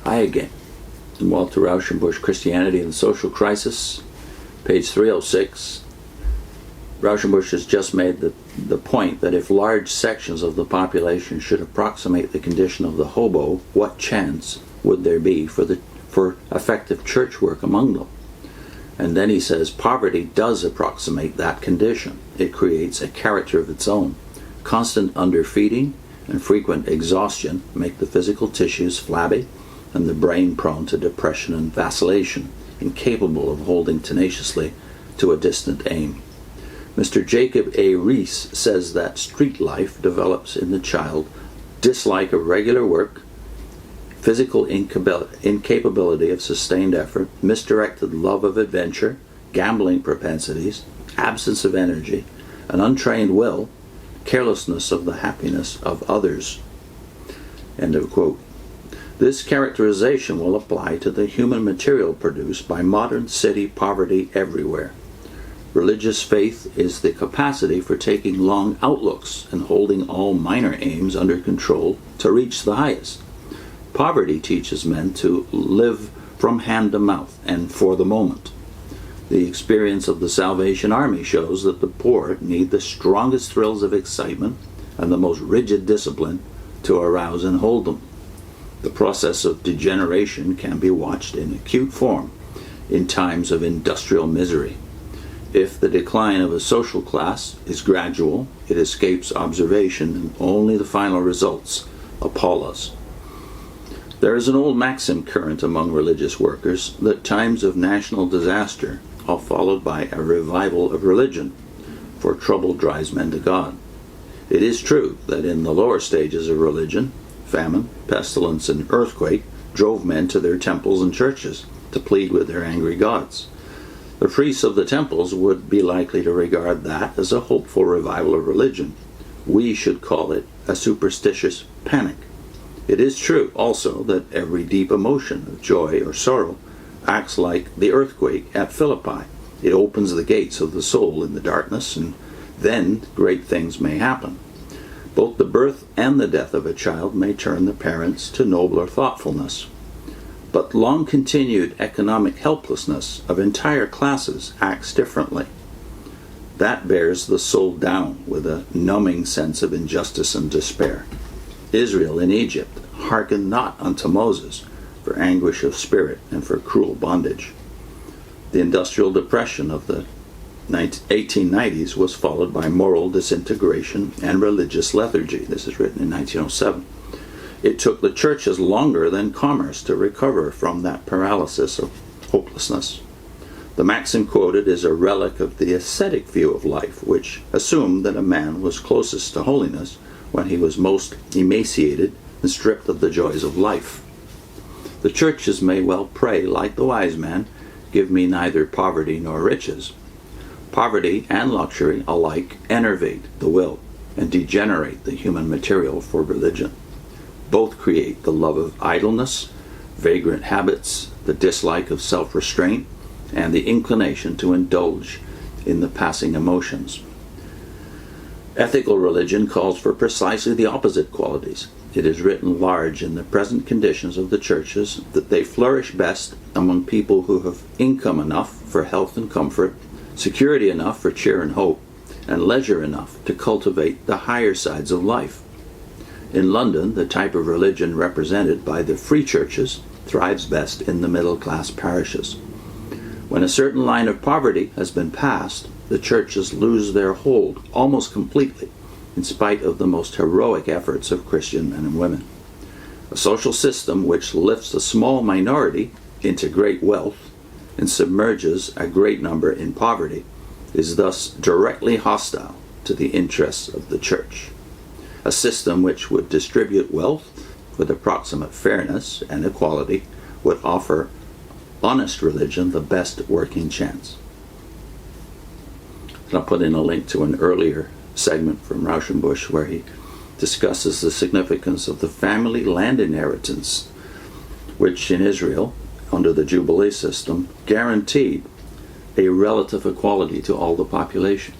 Hi again. Walter Rauschenbusch, Christianity and the Social Crisis, page 306. Rauschenbusch has just made the point that if large sections of the population should approximate the condition of the hobo, what chance would there be for effective church work among them? And then he says poverty does approximate that condition. It creates a character of its own. Constant underfeeding and frequent exhaustion make the physical tissues flabby and the brain prone to depression and vacillation, incapable of holding tenaciously to a distant aim. Mr. Jacob A. Rees says that street life develops in the child dislike of regular work, physical incapability of sustained effort, misdirected love of adventure, gambling propensities, absence of energy, an untrained will, carelessness of the happiness of others. End of quote. This characterization will apply to the human material produced by modern city poverty everywhere. Religious faith is the capacity for taking long outlooks and holding all minor aims under control to reach the highest. Poverty teaches men to live from hand to mouth and for the moment. The experience of the Salvation Army shows that the poor need the strongest thrills of excitement and the most rigid discipline to arouse and hold them. The process of degeneration can be watched in acute form in times of industrial misery. If the decline of a social class is gradual, it escapes observation and only the final results appall us. There is an old maxim current among religious workers that times of national disaster are followed by a revival of religion, for trouble drives men to God. It is true that in the lower stages of religion, famine, pestilence, and earthquake drove men to their temples and churches to plead with their angry gods. The priests of the temples would be likely to regard that as a hopeful revival of religion. We should call it a superstitious panic. It is true also that every deep emotion of joy or sorrow acts like the earthquake at Philippi. It opens the gates of the soul in the darkness, and then great things may happen. Both the birth and the death of a child may turn the parents to nobler thoughtfulness. But long-continued economic helplessness of entire classes acts differently. That bears the soul down with a numbing sense of injustice and despair. Israel in Egypt hearkened not unto Moses for anguish of spirit and for cruel bondage. The industrial depression of the 1890s was followed by moral disintegration and religious lethargy. This is written in 1907. It took the churches longer than commerce to recover from that paralysis of hopelessness. The maxim quoted is a relic of the ascetic view of life, which assumed that a man was closest to holiness when he was most emaciated and stripped of the joys of life. The churches may well pray like the wise man, "Give me neither poverty nor riches." Poverty and luxury alike enervate the will and degenerate the human material for religion. Both create the love of idleness, vagrant habits, the dislike of self-restraint, and the inclination to indulge in the passing emotions. Ethical religion calls for precisely the opposite qualities. It is written large in the present conditions of the churches that they flourish best among people who have income enough for health and comfort, security enough for cheer and hope, and leisure enough to cultivate the higher sides of life. In London, the type of religion represented by the free churches thrives best in the middle-class parishes. When a certain line of poverty has been passed, the churches lose their hold almost completely, in spite of the most heroic efforts of Christian men and women. A social system which lifts a small minority into great wealth and submerges a great number in poverty is thus directly hostile to the interests of the church. A system which would distribute wealth with approximate fairness and equality would offer honest religion the best working chance. And I'll put in a link to an earlier segment from Rauschenbusch where he discusses the significance of the family land inheritance, which in Israel, under the Jubilee system, guaranteed a relative equality to all the population.